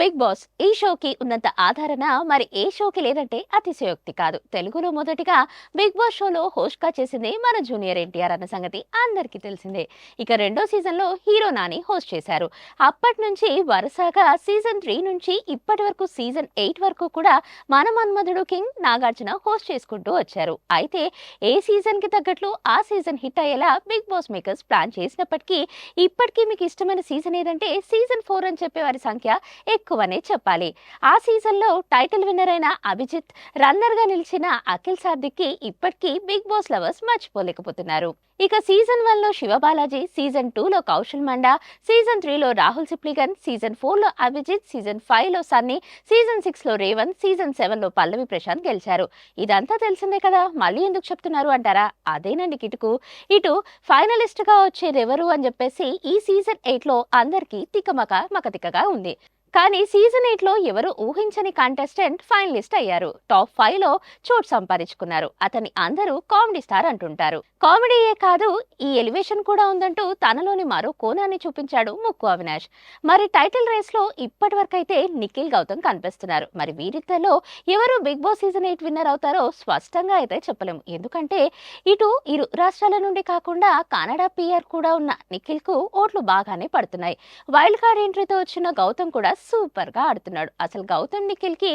Big boss ఈ షోకి ఉన్నంత ఆదరణ మరి ఏ షోకి లేదంటే అతిశయోక్తి కాదు. తెలుగులో మొదటిగా బిగ్ బాస్ షోలో హోస్ట్ గా చేసింది మన జూనియర్ ఎన్టీఆర్ అన్న సంగతి అందరికీ తెలిసిందే. ఇక రెండో సీజన్ లో హీరో నాని హోస్ట్ చేశారు. అప్పటి నుంచి వరుసగా సీజన్ 3 నుంచి ఇప్పటి వరకు సీజన్ 8 వరకు కూడా మన మన్మధుడు కింగ్ నాగార్జున హోస్ట్ చేసుకుంటూ వచ్చారు. అయితే ఏ సీజన్ కి తగ్గట్లు ఆ సీజన్ హిట్ అయ్యేలా బిగ్ బాస్ మేకర్స్ ప్లాన్ చేసినప్పటికీ ఇప్పటికీ మీకు ఇష్టమైన సీజన్ ఏదంటే సీజన్ 4 అని చెప్పే వారి సంఖ్య ఎక్కువనే చెప్పాలి. ఆ సీజన్ లో టైటిల్ విన్నర్ అయిన అభిజిత్, రన్నర్ గా నిలిచిన అఖిల్ సార్థిక్ కి ఇప్పటికీ బిగ్ బాస్ లవర్స్ మర్చిపోలేకపోతున్నారు. ఇక సీజన్ 1 లో శివబాలాజీ, సీజన్ 2 లో కౌశల్ మండా, సీజన్ 3 లో రాహుల్ సిప్లిగన్, సీజన్ 4 లో అభిజిత్, సీజన్ 5 లో సన్నీ, సీజన్ 6 లో రేవంత్, సీజన్ 7 లో పల్లవి ప్రశాంత్ గెలిచారు. ఇదంతా తెలిసిందే కదా, మళ్ళీ ఎందుకు చెప్తున్నారు అంటారా? అదేనండి కిటుకు. ఇటు ఫైనలిస్ట్ గా వచ్చేదెవరు అని చెప్పేసి ఈ సీజన్ 8 లో అందరికీ మకతికగా ఉంది. కానీ సీజన్ 8 లో ఎవరు ఊహించని కంటెస్టెంట్ ఫైనలిస్ట్ అయ్యారు. టాప్ 5 లో చోటు సంపాదించుకున్నారు. అతన్ని అందరూ కామెడీ స్టార్ అంటుంటారు. కామెడీయే కాదు, ఈ ఎలివేషన్ కూడా ఉందంటూ తనలోని మరో కోణాన్ని చూపించాడు ముక్కు అవినాష్. మరి టైటిల్ రేస్ లో ఇప్పటి వరకైతే నిఖిల్, గౌతమ్ కనిపిస్తున్నారు. మరి వీరిద్దరిలో ఎవరు బిగ్ బాస్ సీజన్ 8 విన్నర్ అవుతారో స్పష్టంగా అయితే చెప్పలేము. ఎందుకంటే ఇటు ఇరు రాష్ట్రాల నుండి కాకుండా కన్నడ పిఆర్ కూడా ఉన్న నిఖిల్ కు ఓట్లు బాగానే పడుతున్నాయి. వైల్డ్ కార్డ్ ఎంట్రీతో వచ్చిన గౌతమ్ కూడా సూపర్ గా ఆడుతున్నాడు. అసలు గౌతమ్ నిఖిల్ కి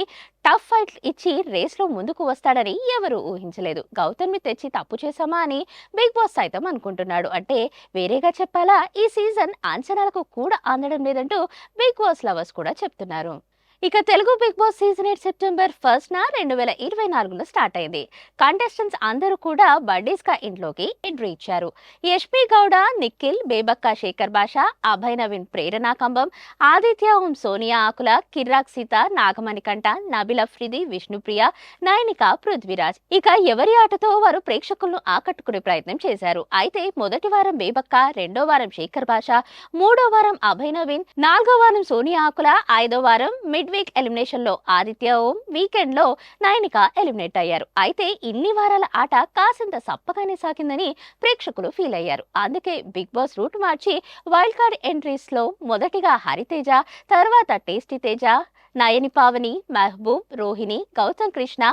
టఫ్ ఫైట్ ఇచ్చి రేస్ లో ముందుకు వస్తాడని ఎవరు ఊహించలేదు. గౌతమ్ ని తెచ్చి తప్పు చేశామా అని బిగ్ బాస్ సైతం అనుకుంటున్నాడు. అంటే వేరేగా చెప్పాలా, ఈ సీజన్ అంచనాలకు కూడా అందడం లేదంటూ బిగ్ బాస్ లవర్స్ కూడా చెప్తున్నారు. ఇక Telugu Bigg Boss season 8 September 1న 2024లో స్టార్ట్ అయింది. కంటెస్టెంట్స్ అందరూ కూడా బర్డీస్ గా ఇంట్లోకి ఎంట్రీ ఇచ్చారు. యష్మి గౌడ, నిఖిల్, బేబక్క శేఖర్ భాష, అభయ్ నవీన్ ప్రేరణ కంబం, ఆదిత్య ఓం సోనియా ఆకుల, కిర్రాక్ సీత, నాగమణికంఠ, నబిల్ అఫ్రిది, విష్ణుప్రియ, నయనిక, పృథ్వీరాజ్. ఇక ఎవరి ఆటతో వారు ప్రేక్షకులను ఆకట్టుకునే ప్రయత్నం చేశారు. అయితే మొదటి వారం బేబక్క, రెండో వారం శేఖర్ భాష, మూడో వారం అభయ్ నవీన్, నాలుగో వారం సోనియా ఆకుల, ఐదో వారం మిడ్ వీక్ ఎలిమినేషన్ లో ఆదిత్య ఓం, వీకెండ్ లో నయనిక ఎలిమినేట్ అయ్యారు. అయితే ఇన్ని వారాల ఆట కాసింత సప్పగానే సాగిందని ప్రేక్షకులు ఫీల్ అయ్యారు. అందుకే బిగ్ బాస్ రూట్ మార్చి వైల్డ్ కార్డ్ ఎంట్రీస్ లో మొదటిగా హరితేజ, తర్వాత టేస్టీ తేజ, నయని పావని, మెహబూబ్, రోహిణి, గౌతమ్ కృష్ణ,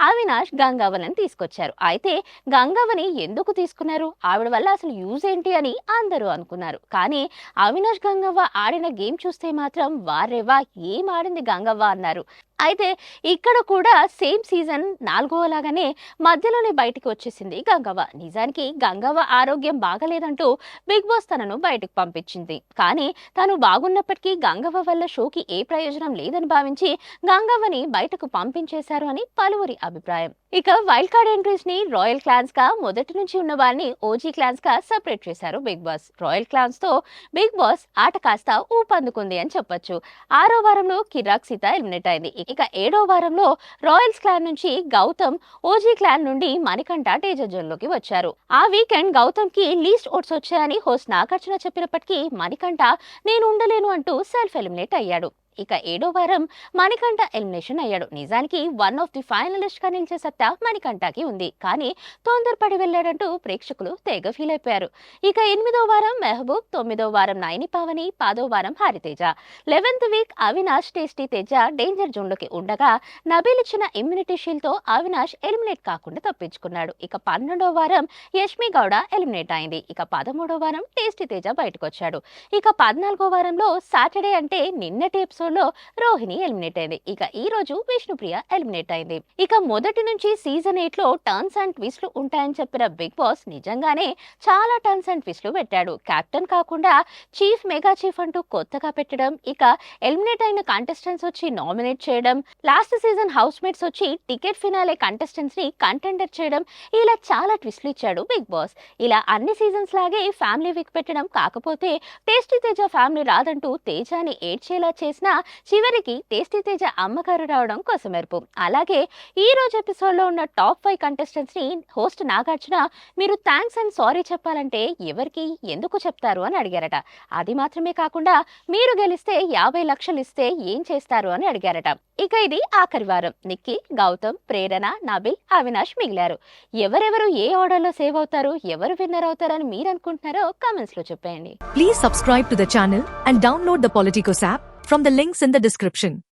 అవినాష్, గంగవ్వలను తీసుకొచ్చారు. అయితే గంగవ్వని ఎందుకు తీసుకున్నారు, ఆవిడ వల్ల అసలు యూజ్ ఏంటి అని అందరూ అనుకున్నారు. కానీ అవినాష్, గంగవ్వ ఆడిన గేమ్ చూస్తే మాత్రం వారేవా ఏం ఆడింది గంగవ్వ అన్నారు. అయితే ఇక్కడ కూడా సేమ్ సీజన్ 4 లాగానే మధ్యలోనే బయటికి వచ్చేసింది గంగవ్వ. నిజానికి గంగవ్వ ఆరోగ్యం బాగలేదంటూ బిగ్ బాస్ తనను బయటకు పంపించింది. కానీ తను బాగున్నప్పటికీ గంగవ్వ వల్ల షోకి ఏ ప్రయోజనం లేదని భావించి గంగవ్వని బయటకు పంపించేశారు అని పలువురి అభిప్రాయం. ఇక వైల్డ్ కార్డ్ ఎంట్రీస్ ని రాయల్ క్లాన్స్ గా, మొదటి నుంచి ఉన్న వారిని ఓజీ క్లాన్స్ గా సెపరేట్ చేశారు బిగ్ బాస్. రాయల్ క్లాన్స్ తో బిగ్ బాస్ ఆట కాస్త ఊపందుకుంది అని చెప్పొచ్చు. 6వ వారంలో కిరాక్ సీత ఎలిమినేట్ అయింది. ఇక 7వ వారంలో రాయల్స్ క్లాన్ నుంచి గౌతమ్, ఓజీ క్లాన్ నుండి మణికంఠ డేంజర్ జోన్ లోకి వచ్చారు. ఆ వీకెండ్ గౌతమ్ కి లీస్ట్ ఓట్స్ వచ్చాయని హోస్ట్ నాగార్జున చెప్పినప్పటికీ మణికంఠ నేను ఉండలేను అంటూ సెల్ఫ్ ఎలిమినేట్ అయ్యాడు. ఇక 7వ వారం మణికంఠ ఎలిమినేషన్ అయ్యాడు. నిజానికి వన్ ఆఫ్ ది ఫైనలిస్ట్ గా నిలిచే సత్తా మణికంఠకి ఉంది. కానీ తొందరపడి వెళ్లాడంటూ ప్రేక్షకులు తెగ ఫీల్ అయిపోయారు. ఇక 8వ వారం మెహబూబ్, 9వ వారం నయని పావని, 10వ వారం Hariteja, 11th week Avinash, tasty Teja danger zone లోకి ఉండగా నబీల్ ఇచ్చిన ఇమ్యూనిటీ షీల్డ్ తో అవినాష్ ఎలిమినేట్ కాకుండా తప్పించుకున్నాడు. ఇక 12వ వారం యష్మి గౌడ ఎలిమినేట్ అయింది. ఇక 13వ వారం టేస్టీ తేజ బయటకు వచ్చాడు. ఇక 14వ వారంలో సాటర్డే అంటే నిన్నటి ఎపిసోడ్ లో రోహిణి ఎలిమినేట్ అయింది. ఇక ఈ రోజు విష్ణుప్రియ ఎలిమినేట్ అయింది. ఇక మొదటి నుంచి సీజన్ 8 లో టర్న్స్ అండ్ ట్విస్ట్లు ఉంటాయని చెప్పిన బిగ్ బాస్ నిజంగానే చాలా టర్న్స్ అండ్ ట్విస్ట్లు పెట్టాడు. కెప్టెన్ కాకుండా చీఫ్, మెగా చీఫ్ అంటూ కొత్తగా పెట్టడం, ఇక ఎలిమినేట్ అయిన కంటెస్టెంట్స్ వచ్చి నామినేట్ చేయడం, లాస్ట్ సీజన్ హౌస్ మేట్స్ వచ్చి టికెట్ ఫినాలే కంటెస్టెంట్స్ ని కంటెండర్ చేయడం, ఇలా చాలా ట్విస్ట్లు ఇచ్చాడు బిగ్ బాస్. ఇలా అన్ని సీజన్స్ లాగే ఫ్యామిలీ వీక్ పెట్టడం, కాకపోతే టేస్టీ తేజ ఫ్యామిలీ రాదంటూ తేజాని ఏడ్చేలా చేసిన చివరికి టేస్టీ తేజ అమ్మగారు రావడం కోసమెరుపు. అలాగే ఈ రోజు ఎపిసోడ్ లో ఉన్న టాప్ 5 కంటెస్టెంట్స్ ని హోస్ట్ నాగార్జున మీరు థ్యాంక్స్ అండ్ సారీ చెప్పాలంటే ఎవరికి, ఎందుకు చెప్తారు అని అడిగారట. అది మాత్రమే కాకుండా మీరు గెలిస్తే 50 లక్షలు ఇస్తే ఏం చేస్తారు అని అడిగారట. ఇక ఇది ఆఖరి వారం. నిఖిల్, గౌతమ్, ప్రేరణ, నబిల్, అవినాష్ మిగిలారు. ఎవరెవరు ఏ ఆర్డర్ లో సేవ్ అవుతారు, ఎవరు విన్నర్ అవుతారని మీరు అనుకుంటున్నారో కామెంట్స్ లో చెప్పేయండి. Please subscribe to the channel and download the Politicos app from the links in the description.